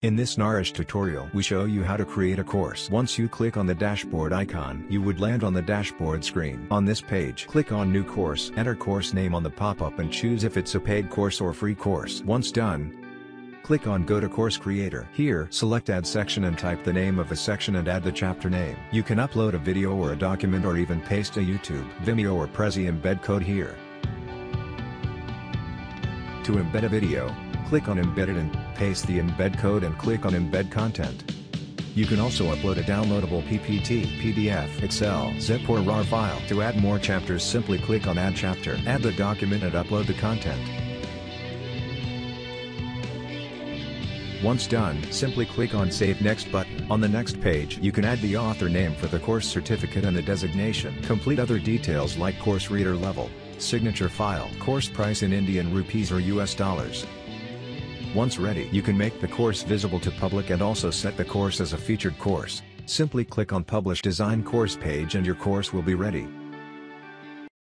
In this Naresh tutorial we show you how to create a course. Once you click on the dashboard icon, you would land on the dashboard screen. On this page, click on New Course, enter course name on the pop-up and choose if it's a paid course or free course. Once done, click on Go to Course Creator. Here, select Add Section and type the name of the section and add the chapter name. You can upload a video or a document or even paste a YouTube, Vimeo or Prezi embed code here. To embed a video, click on Embed it and paste the embed code and click on Embed Content. You can also upload a downloadable PPT, PDF, Excel, zip or RAR file. To add more chapters, simply click on Add Chapter. Add the document and upload the content. Once done, simply click on Save Next button. On the next page, you can add the author name for the course certificate and the designation. Complete other details like course reader level, signature file, course price in Indian rupees or US dollars. Once ready, you can make the course visible to public and also set the course as a featured course. Simply click on Publish Design Course page and your course will be ready.